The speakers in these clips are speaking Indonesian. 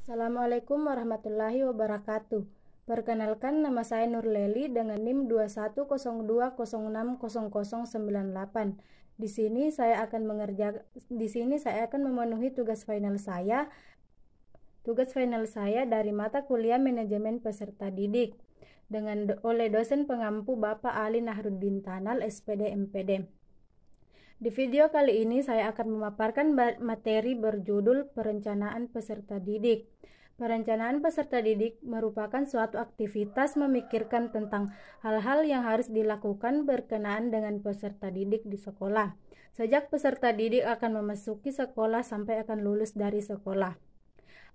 Assalamualaikum warahmatullahi wabarakatuh. Perkenalkan, nama saya Nurleli dengan NIM 2102060098. Di sini saya akan memenuhi tugas final saya. Tugas final saya dari mata kuliah Manajemen Peserta Didik oleh dosen pengampu Bapak Ali Nahrudin Tanal, SPD MPD. Di video kali ini saya akan memaparkan materi berjudul Perencanaan Peserta Didik. Perencanaan peserta didik merupakan suatu aktivitas memikirkan tentang hal-hal yang harus dilakukan berkenaan dengan peserta didik di sekolah. Sejak peserta didik akan memasuki sekolah sampai akan lulus dari sekolah.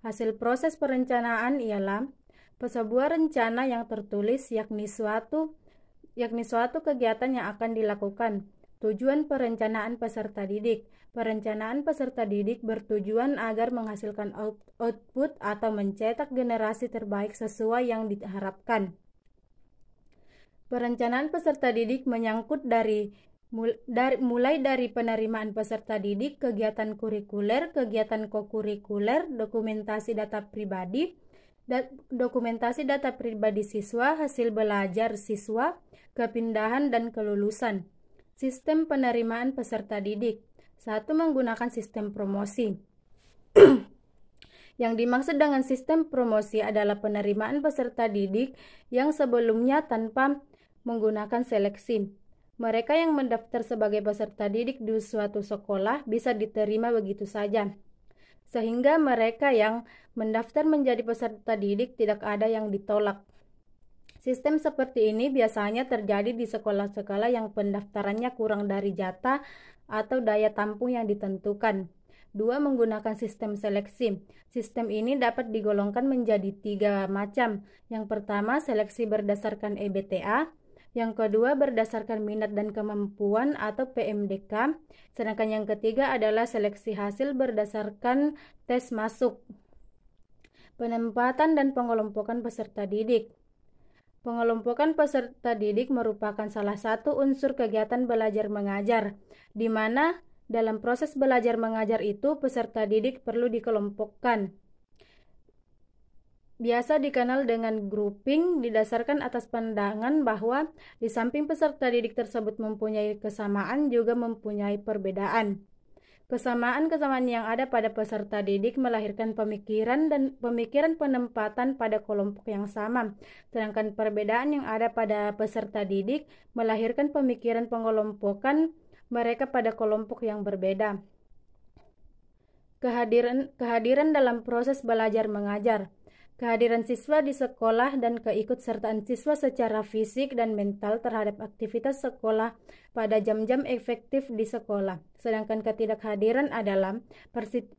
Hasil proses perencanaan ialah sebuah rencana yang tertulis yakni suatu kegiatan yang akan dilakukan. Tujuan perencanaan peserta didik. Perencanaan peserta didik bertujuan agar menghasilkan output atau mencetak generasi terbaik sesuai yang diharapkan. Perencanaan peserta didik menyangkut mulai dari penerimaan peserta didik, kegiatan kurikuler, kegiatan kokurikuler, dokumentasi data pribadi siswa, hasil belajar siswa, kepindahan dan kelulusan. Sistem penerimaan peserta didik. 1. Menggunakan sistem promosi. Yang dimaksud dengan sistem promosi adalah penerimaan peserta didik yang sebelumnya tanpa menggunakan seleksi. Mereka yang mendaftar sebagai peserta didik di suatu sekolah bisa diterima begitu saja, sehingga mereka yang mendaftar menjadi peserta didik tidak ada yang ditolak. Sistem seperti ini biasanya terjadi di sekolah-sekolah yang pendaftarannya kurang dari jatah atau daya tampung yang ditentukan. 2. Menggunakan sistem seleksi. Sistem ini dapat digolongkan menjadi 3 macam. Yang pertama, seleksi berdasarkan EBTA. Yang kedua, berdasarkan minat dan kemampuan atau PMDK. Sedangkan yang ketiga adalah seleksi hasil berdasarkan tes masuk. Penempatan dan pengelompokan peserta didik. Pengelompokan peserta didik merupakan salah satu unsur kegiatan belajar mengajar, di mana dalam proses belajar mengajar itu peserta didik perlu dikelompokkan. Biasa dikenal dengan grouping, didasarkan atas pandangan bahwa di samping peserta didik tersebut mempunyai kesamaan, juga mempunyai perbedaan. Kesamaan-kesamaan yang ada pada peserta didik melahirkan pemikiran penempatan pada kelompok yang sama, sedangkan perbedaan yang ada pada peserta didik melahirkan pemikiran pengelompokan mereka pada kelompok yang berbeda. Kehadiran dalam proses belajar mengajar. Kehadiran siswa di sekolah dan keikutsertaan siswa secara fisik dan mental terhadap aktivitas sekolah pada jam-jam efektif di sekolah. Sedangkan ketidakhadiran adalah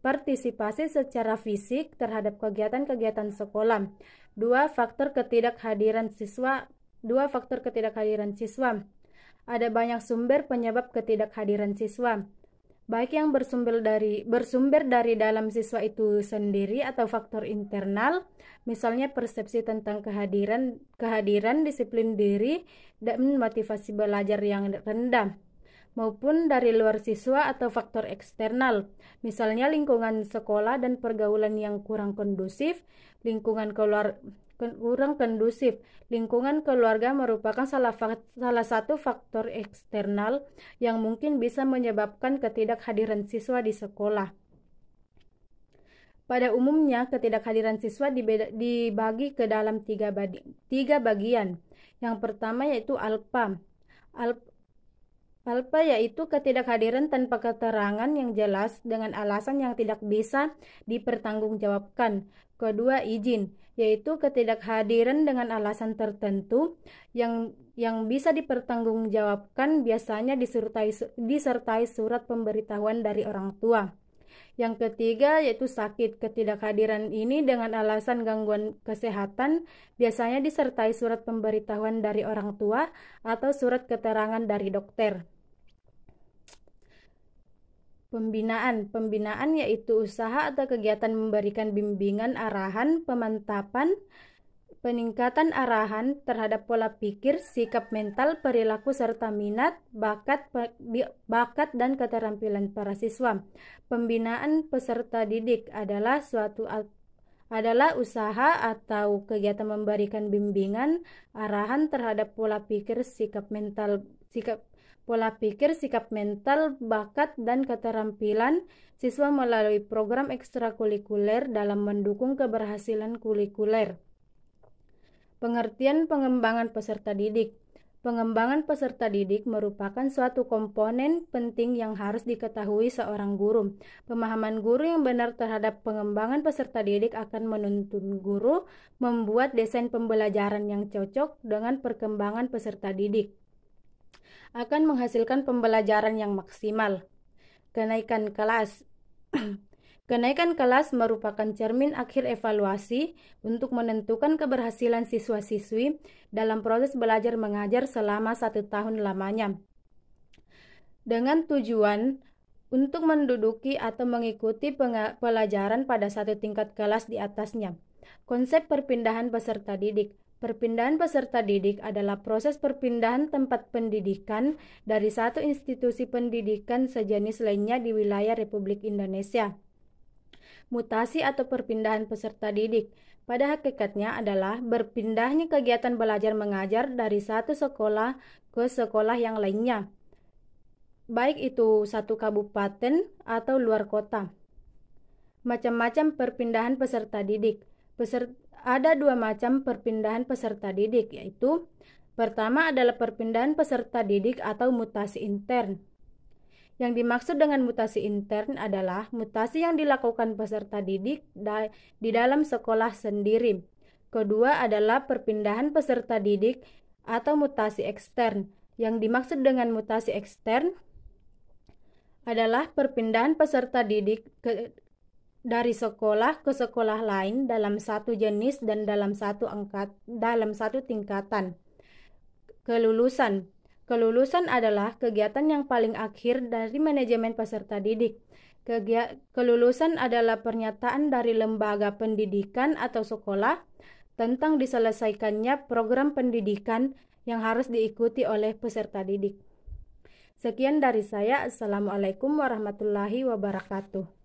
partisipasi secara fisik terhadap kegiatan-kegiatan sekolah. Dua faktor ketidakhadiran siswa. Ada banyak sumber penyebab ketidakhadiran siswa, baik yang bersumber dari dalam siswa itu sendiri atau faktor internal, misalnya persepsi tentang kehadiran, disiplin diri, dan motivasi belajar yang rendah, maupun dari luar siswa atau faktor eksternal, misalnya lingkungan sekolah dan pergaulan yang kurang kondusif. Lingkungan keluarga merupakan salah satu faktor eksternal yang mungkin bisa menyebabkan ketidakhadiran siswa di sekolah. Pada umumnya, ketidakhadiran siswa dibagi ke dalam tiga bagian. Yang pertama yaitu alpha. Alpha yaitu ketidakhadiran tanpa keterangan yang jelas dengan alasan yang tidak bisa dipertanggungjawabkan. Kedua, izin, yaitu ketidakhadiran dengan alasan tertentu yang bisa dipertanggungjawabkan, biasanya disertai surat pemberitahuan dari orang tua. Yang ketiga yaitu sakit. Ketidakhadiran ini dengan alasan gangguan kesehatan, biasanya disertai surat pemberitahuan dari orang tua atau surat keterangan dari dokter. Pembinaan yaitu usaha atau kegiatan memberikan bimbingan, arahan, pemantapan, peningkatan arahan terhadap pola pikir, sikap mental, perilaku, serta minat, bakat dan keterampilan para siswa. Pembinaan peserta didik adalah suatu adalah usaha atau kegiatan memberikan bimbingan, arahan terhadap pola pikir, sikap mental, bakat, dan keterampilan siswa melalui program ekstrakurikuler dalam mendukung keberhasilan kurikuler. Pengertian pengembangan peserta didik. Pengembangan peserta didik merupakan suatu komponen penting yang harus diketahui seorang guru. Pemahaman guru yang benar terhadap pengembangan peserta didik akan menuntun guru membuat desain pembelajaran yang cocok dengan perkembangan peserta didik. Akan menghasilkan pembelajaran yang maksimal. Kenaikan kelas. Kenaikan kelas merupakan cermin akhir evaluasi untuk menentukan keberhasilan siswa-siswi dalam proses belajar mengajar selama 1 tahun lamanya. Dengan tujuan untuk menduduki atau mengikuti pelajaran pada satu tingkat kelas di atasnya. Konsep perpindahan peserta didik. Perpindahan peserta didik adalah proses perpindahan tempat pendidikan dari satu institusi pendidikan sejenis lainnya di wilayah Republik Indonesia. Mutasi atau perpindahan peserta didik pada hakikatnya adalah berpindahnya kegiatan belajar mengajar dari satu sekolah ke sekolah yang lainnya, baik itu satu kabupaten atau luar kota. Macam-macam perpindahan peserta didik. Ada 2 macam perpindahan peserta didik, yaitu pertama adalah perpindahan peserta didik atau mutasi intern. Yang dimaksud dengan mutasi intern adalah mutasi yang dilakukan peserta didik di dalam sekolah sendiri. Kedua adalah perpindahan peserta didik atau mutasi ekstern. Yang dimaksud dengan mutasi ekstern adalah perpindahan peserta didik dari sekolah ke sekolah lain dalam satu jenis dan dalam satu tingkatan. Kelulusan adalah kegiatan yang paling akhir dari manajemen peserta didik. Kelulusan adalah pernyataan dari lembaga pendidikan atau sekolah tentang diselesaikannya program pendidikan yang harus diikuti oleh peserta didik. Sekian dari saya. Assalamualaikum warahmatullahi wabarakatuh.